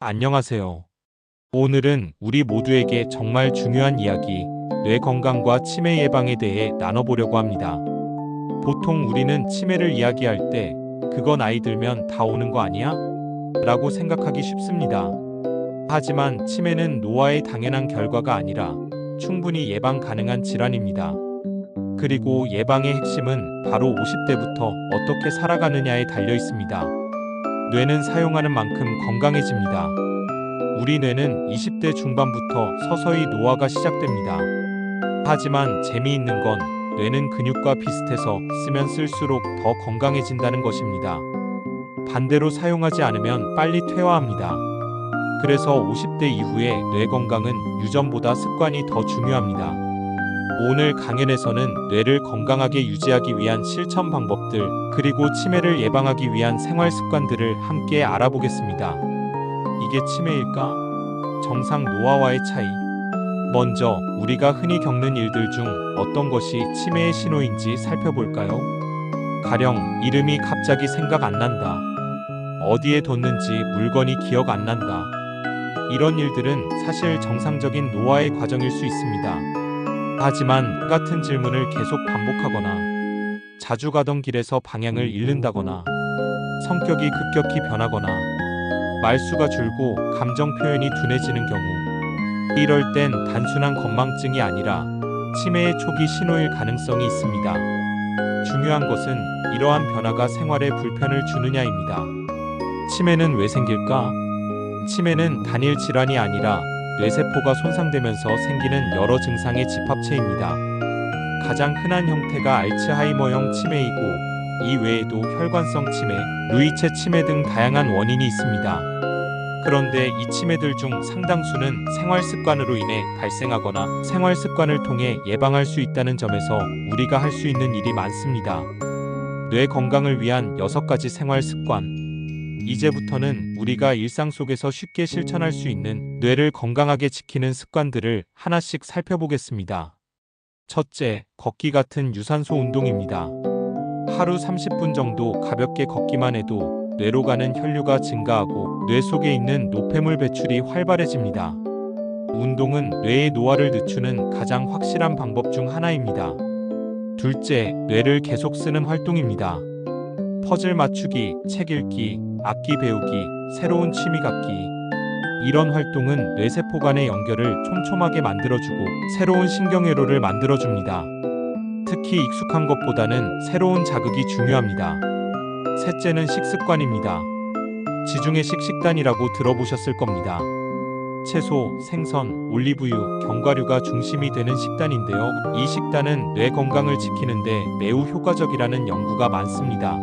안녕하세요. 오늘은 우리 모두에게 정말 중요한 이야기, 뇌 건강과 치매 예방에 대해 나눠보려고 합니다. 보통 우리는 치매를 이야기할 때, 그건 나이 들면 다 오는 거 아니야? 라고 생각하기 쉽습니다. 하지만 치매는 노화의 당연한 결과가 아니라 충분히 예방 가능한 질환입니다. 그리고 예방의 핵심은 바로 50대부터 어떻게 살아가느냐에 달려 있습니다. 뇌는 사용하는 만큼 건강해집니다. 우리 뇌는 20대 중반부터 서서히 노화가 시작됩니다. 하지만 재미있는 건 뇌는 근육과 비슷해서 쓰면 쓸수록 더 건강해진다는 것입니다. 반대로 사용하지 않으면 빨리 퇴화합니다. 그래서 50대 이후의 뇌 건강은 유전보다 습관이 더 중요합니다. 오늘 강연에서는 뇌를 건강하게 유지하기 위한 실천 방법들, 그리고 치매를 예방하기 위한 생활 습관들을 함께 알아보겠습니다. 이게 치매일까? 정상 노화와의 차이. 먼저 우리가 흔히 겪는 일들 중 어떤 것이 치매의 신호인지 살펴볼까요? 가령 이름이 갑자기 생각 안 난다. 어디에 뒀는지 물건이 기억 안 난다. 이런 일들은 사실 정상적인 노화의 과정일 수 있습니다. 하지만 똑같은 질문을 계속 반복하거나 자주 가던 길에서 방향을 잃는다거나 성격이 급격히 변하거나 말수가 줄고 감정 표현이 둔해지는 경우, 이럴 땐 단순한 건망증이 아니라 치매의 초기 신호일 가능성이 있습니다. 중요한 것은 이러한 변화가 생활에 불편을 주느냐입니다. 치매는 왜 생길까? 치매는 단일 질환이 아니라 뇌세포가 손상되면서 생기는 여러 증상의 집합체입니다. 가장 흔한 형태가 알츠하이머형 치매이고, 이 외에도 혈관성 치매, 루이체 치매 등 다양한 원인이 있습니다. 그런데 이 치매들 중 상당수는 생활 습관으로 인해 발생하거나 생활 습관을 통해 예방할 수 있다는 점에서 우리가 할 수 있는 일이 많습니다. 뇌 건강을 위한 6가지 생활 습관. 이제부터는 우리가 일상 속에서 쉽게 실천할 수 있는 뇌를 건강하게 지키는 습관들을 하나씩 살펴보겠습니다. 첫째, 걷기 같은 유산소 운동입니다. 하루 30분 정도 가볍게 걷기만 해도 뇌로 가는 혈류가 증가하고 뇌 속에 있는 노폐물 배출이 활발해집니다. 운동은 뇌의 노화를 늦추는 가장 확실한 방법 중 하나입니다. 둘째, 뇌를 계속 쓰는 활동입니다. 퍼즐 맞추기, 책 읽기, 악기 배우기, 새로운 취미 갖기. 이런 활동은 뇌세포 간의 연결을 촘촘하게 만들어주고 새로운 신경회로를 만들어줍니다. 특히 익숙한 것보다는 새로운 자극이 중요합니다. 셋째는 식습관입니다. 지중해식 식단이라고 들어보셨을 겁니다. 채소, 생선, 올리브유, 견과류가 중심이 되는 식단인데요. 이 식단은 뇌 건강을 지키는데 매우 효과적이라는 연구가 많습니다.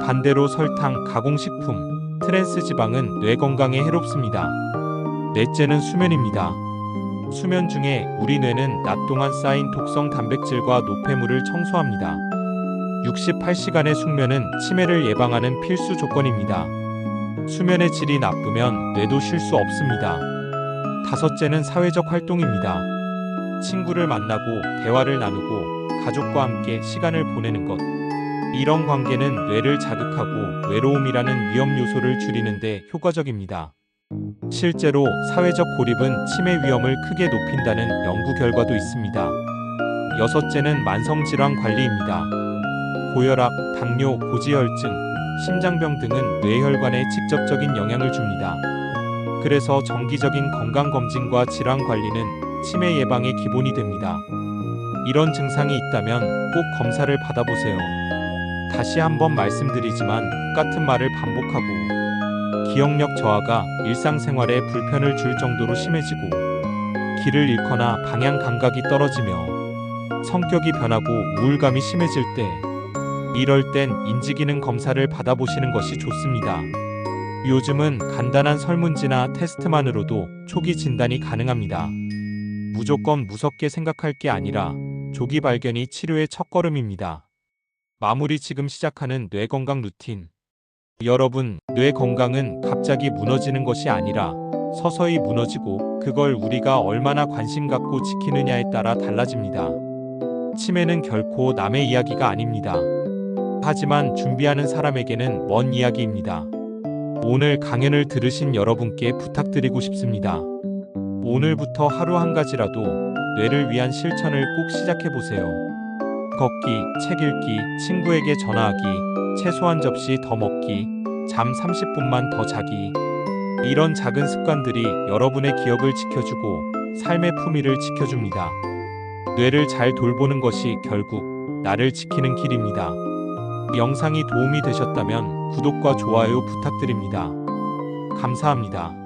반대로 설탕, 가공식품, 트랜스 지방은 뇌 건강에 해롭습니다. 넷째는 수면입니다. 수면 중에 우리 뇌는 낮 동안 쌓인 독성 단백질과 노폐물을 청소합니다. 68시간의 숙면은 치매를 예방하는 필수 조건입니다. 수면의 질이 나쁘면 뇌도 쉴 수 없습니다. 다섯째는 사회적 활동입니다. 친구를 만나고 대화를 나누고 가족과 함께 시간을 보내는 것. 이런 관계는 뇌를 자극하고 외로움이라는 위험 요소를 줄이는 데 효과적입니다. 실제로 사회적 고립은 치매 위험을 크게 높인다는 연구 결과도 있습니다. 여섯째는 만성질환 관리입니다. 고혈압, 당뇨, 고지혈증, 심장병 등은 뇌혈관에 직접적인 영향을 줍니다. 그래서 정기적인 건강검진과 질환 관리는 치매 예방의 기본이 됩니다. 이런 증상이 있다면 꼭 검사를 받아보세요. 다시 한번 말씀드리지만 똑같은 말을 반복하고 기억력 저하가 일상생활에 불편을 줄 정도로 심해지고 길을 잃거나 방향 감각이 떨어지며 성격이 변하고 우울감이 심해질 때, 이럴 땐 인지기능 검사를 받아보시는 것이 좋습니다. 요즘은 간단한 설문지나 테스트만으로도 초기 진단이 가능합니다. 무조건 무섭게 생각할 게 아니라 조기 발견이 치료의 첫걸음입니다. 마무리. 지금 시작하는 뇌 건강 루틴. 여러분, 뇌 건강은 갑자기 무너지는 것이 아니라 서서히 무너지고 그걸 우리가 얼마나 관심 갖고 지키느냐에 따라 달라집니다. 치매는 결코 남의 이야기가 아닙니다. 하지만 준비하는 사람에게는 먼 이야기입니다. 오늘 강연을 들으신 여러분께 부탁드리고 싶습니다. 오늘부터 하루 한 가지라도 뇌를 위한 실천을 꼭 시작해 보세요. 걷기, 책 읽기, 친구에게 전화하기, 채소 한 접시 더 먹기, 잠 30분만 더 자기. 이런 작은 습관들이 여러분의 기억을 지켜주고 삶의 품위를 지켜줍니다. 뇌를 잘 돌보는 것이 결국 나를 지키는 길입니다. 영상이 도움이 되셨다면 구독과 좋아요 부탁드립니다. 감사합니다.